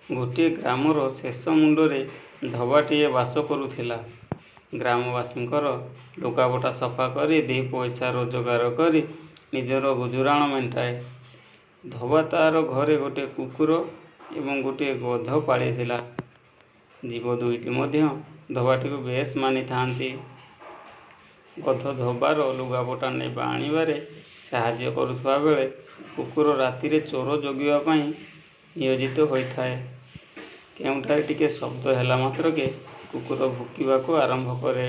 ଗୋଟିଏ ଗ୍ରାମର ଶେଷ ମୁଣ୍ଡରେ ଧୋବାଟିଏ ବାସ କରୁଥିଲା। ଗ୍ରାମବାସୀଙ୍କର ଲୁଗାପଟା ସଫା କରି ଦି ପଇସା ରୋଜଗାର କରି ନିଜର ଗୁଜୁରାଣ ମେଣ୍ଟାଏ। ଧୋବା ତା'ର ଘରେ ଗୋଟିଏ କୁକୁର ଏବଂ ଗୋଟିଏ ଗଧ ପାଳିଥିଲା। ଜୀବ ଦୁଇଟି ମଧ୍ୟ ଧୋବାଟିକୁ ବେଶ୍ ମାନିଥାନ୍ତି। ଗଧ ଧୋବାର ଲୁଗାପଟା ନେବା ଆଣିବାରେ ସାହାଯ୍ୟ କରୁଥିବା ବେଳେ କୁକୁର ରାତିରେ ଚୋର ଜଗିବା ପାଇଁ ନିୟୋଜିତ ହୋଇଥାଏ। କେଉଁଠାରେ ଟିକେ ଶବ୍ଦ ହେଲା ମାତ୍ରକେ କୁକୁର ଭୁକିବାକୁ ଆରମ୍ଭ କରେ।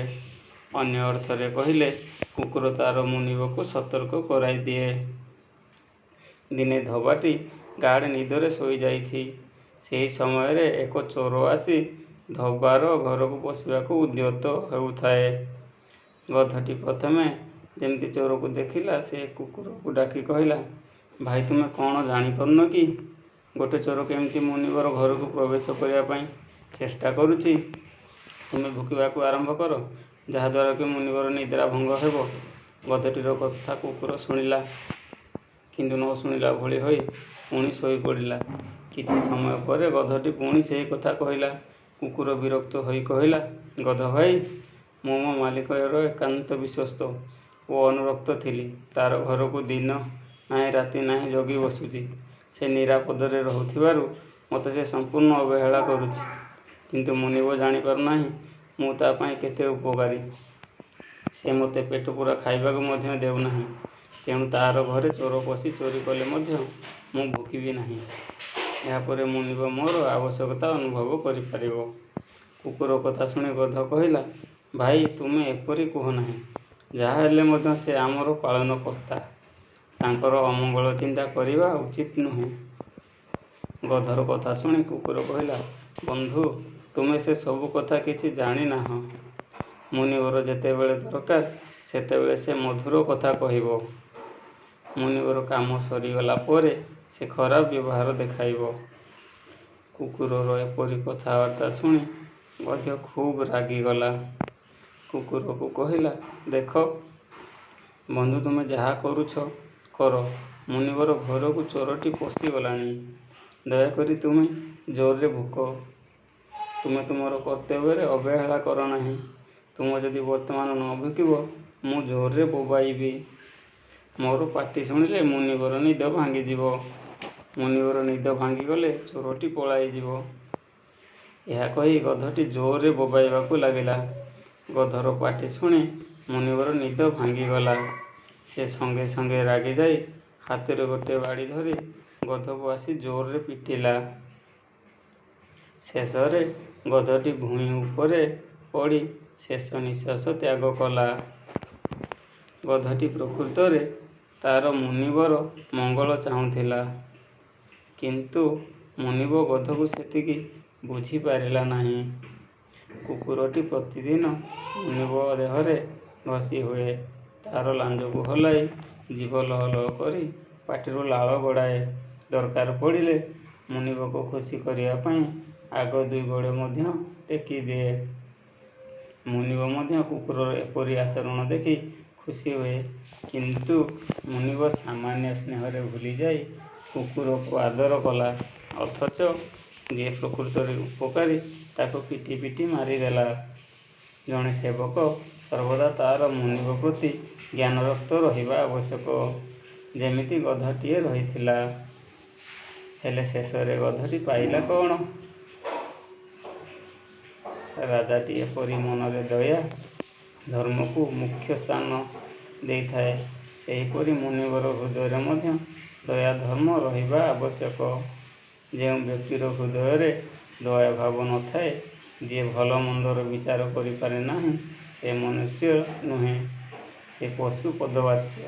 ଅନ୍ୟ ଅର୍ଥରେ କହିଲେ କୁକୁର ତା'ର ମୁନିବକୁ ସତର୍କ କରାଇଦିଏ। ଦିନେ ଧୋବାଟି ଗାଢ଼ ନିଦରେ ଶୋଇଯାଇଛି। ସେହି ସମୟରେ ଏକ ଚୋର ଆସି ଧୋବାର ଘରକୁ ପଶିବାକୁ ଉଦ୍ୟତ ହେଉଥାଏ। ଗଧଟି ପ୍ରଥମେ ଯେମିତି ଚୋରକୁ ଦେଖିଲା ସେ କୁକୁରକୁ ଡାକି କହିଲା, ଭାଇ ତୁମେ କ'ଣ ଜାଣିପାରୁନ କି ଗୋଟେ ଚୋର କେମିତି ମୁନିବର ଘରକୁ ପ୍ରବେଶ କରିବା ପାଇଁ ଚେଷ୍ଟା କରୁଛି? ତୁମେ ଭୁକିବାକୁ ଆରମ୍ଭ କର, ଯାହାଦ୍ୱାରା କି ମୁନିବର ନିଦ୍ରା ଭଙ୍ଗ ହେବ। ଗଧଟିର କଥା କୁକୁର ଶୁଣିଲା, କିନ୍ତୁ ନ ଶୁଣିଲା ଭଳି ହୋଇ ପୁଣି ଶୋଇପଡ଼ିଲା। କିଛି ସମୟ ପରେ ଗଧଟି ପୁଣି ସେହି କଥା କହିଲା। କୁକୁର ବିରକ୍ତ ହୋଇ କହିଲା, ଗଧ ଭାଇ, ମୁଁ ମୋ ମାଲିକର ଏକାନ୍ତ ବିଶ୍ୱସ୍ତ ଓ ଅନୁରକ୍ତ ଥିଲି। ତା'ର ଘରକୁ ଦିନ ନାହିଁ ରାତି ନାହିଁ ଜଗି ବସୁଛି। ସେ ନିରାପଦରେ ରହୁଥିବାରୁ ମୋତେ ସେ ସମ୍ପୂର୍ଣ୍ଣ ଅବହେଳା କରୁଛି। କିନ୍ତୁ ମୁନିବ ଜାଣିପାରୁନାହିଁ ମୁଁ ତା' ପାଇଁ କେତେ ଉପକାରୀ। ସେ ମୋତେ ପେଟ ପୂରା ଖାଇବାକୁ ମଧ୍ୟ ଦେଉନାହିଁ। ତେଣୁ ତା'ର ଘରେ ଚୋର ପଶି ଚୋରି କଲେ ମଧ୍ୟ ମୁଁ ଭୁକିବି ନାହିଁ। ଏହାପରେ ମୁନିବ ମୋର ଆବଶ୍ୟକତା ଅନୁଭବ କରିପାରିବ। କୁକୁର କଥା ଶୁଣି ଗଧ କହିଲା, ଭାଇ ତୁମେ ଏପରି କୁହ ନାହିଁ। ଯାହା ହେଲେ ମଧ୍ୟ ସେ ଆମର ପାଳନକର୍ତ୍ତା। ତାଙ୍କର ଅମଙ୍ଗଳ ଚିନ୍ତା କରିବା ଉଚିତ ନୁହେଁ। ଗଧର କଥା ଶୁଣି କୁକୁର କହିଲା, ବନ୍ଧୁ ତୁମେ ସେ ସବୁ କଥା କିଛି ଜାଣିନାହଁ। ମୁନିବର ଯେତେବେଳେ ଦରକାର ସେତେବେଳେ ସେ ମଧୁର କଥା କହିବ। ମୁନିବର କାମ ସରିଗଲା ପରେ ସେ ଖରାପ ବ୍ୟବହାର ଦେଖାଇବ। କୁକୁରର ଏପରି କଥାବାର୍ତ୍ତା ଶୁଣି ଗଧ ଖୁବ୍ ରାଗିଗଲା। କୁକୁରକୁ କହିଲା, ଦେଖ ବନ୍ଧୁ ତୁମେ ଯାହା କରୁଛ କର। ମୁନିବର ଘରକୁ ଚୋରଟି ପଶିଗଲାଣି। ଦୟାକରି ତୁମେ ଜୋରରେ ଭୁକ। ତୁମେ ତୁମର କର୍ତ୍ତବ୍ୟରେ ଅବହେଳା କର ନାହିଁ। ତୁମେ ଯଦି ବର୍ତ୍ତମାନ ନ ଭୁକିବ ମୁଁ ଜୋରରେ ବୋବାଇବି। ମୋର ପାଟି ଶୁଣିଲେ ମୁନିବର ନିଦ ଭାଙ୍ଗିଯିବ। ମୁନିବର ନିଦ ଭାଙ୍ଗିଗଲେ ଚୋରଟି ପଳାଇଯିବ। ଏହା କହି ଗଧଟି ଜୋରରେ ବୋବାଇବାକୁ ଲାଗିଲା। ଗଧର ପାଟି ଶୁଣି ମୁନିବର ନିଦ ଭାଙ୍ଗିଗଲା। ସେ ସଙ୍ଗେ ସଙ୍ଗେ ରାଗିଯାଇ ହାତରେ ଗୋଟିଏ ବାଡ଼ି ଧରି ଗଧକୁ ଆସି ଜୋରରେ ପିଟିଲା। ଶେଷରେ ଗଧଟି ଭୂଇଁ ଉପରେ ପଡ଼ି ଶେଷ ନିଶ୍ୱାସ ତ୍ୟାଗ କଲା। ଗଧଟି ପ୍ରକୃତରେ ତା'ର ମୁନିବର ମଙ୍ଗଳ ଚାହୁଁଥିଲା। କିନ୍ତୁ ମୁନିବ ଗଧକୁ ସେତିକି ବୁଝିପାରିଲା ନାହିଁ। କୁକୁରଟି ପ୍ରତିଦିନ ମୁନିବ ଦେହରେ ଘଷି ହୁଏ। ତା'ର ଲାଞ୍ଜକୁ ହଲାଇ ଜିଭ ଲହ ଲହ କରି ପାଟିରୁ ଲାଳ ଗଡ଼ାଏ। ଦରକାର ପଡ଼ିଲେ ମୁନିବକୁ ଖୁସି କରିବା ପାଇଁ ଆଗ ଦୁଇ ଗୋଡ଼ ମଧ୍ୟ ଟେକିଦିଏ। ମୁନିବ ମଧ୍ୟ କୁକୁରର ଏପରି ଆଚରଣ ଦେଖି ଖୁସି ହୁଏ। କିନ୍ତୁ ମୁନିବ ସାମାନ୍ୟ ସ୍ନେହରେ ଭୁଲିଯାଇ କୁକୁରକୁ ଆଦର କଲା। ଅଥଚ ଯିଏ ପ୍ରକୃତରେ ଉପକାରୀ ତାକୁ ପିଟି ପିଟି ମାରିଦେଲା। ଜଣେ ସେବକ ସର୍ବଦା ତା'ର ମୁନିବ ପ୍ରତି ଜ୍ଞାନରକ୍ତ ରହିବା ଆବଶ୍ୟକ, ଯେମିତି ଗଧଟିଏ ରହିଥିଲା। ହେଲେ ଶେଷରେ ଗଧଟି ପାଇଲା କ'ଣ? ରାଜାଟି ଏପରି ମନରେ ଦୟା ଧର୍ମକୁ ମୁଖ୍ୟ ସ୍ଥାନ ଦେଇଥାଏ। ସେହିପରି ମୁନିବର ହୃଦୟରେ ମଧ୍ୟ ଦୟା ଧର୍ମ ରହିବା ଆବଶ୍ୟକ। ଯେଉଁ ବ୍ୟକ୍ତିର ହୃଦୟରେ ଦୟାଭାବ ନଥାଏ, ଯିଏ ଭଲ ମନ୍ଦର ବିଚାର କରିପାରେ ନାହିଁ, ସେ ମନୁଷ୍ୟ ନୁହେଁ, ସେ ପଶୁ ପଦବାଚ୍ୟ।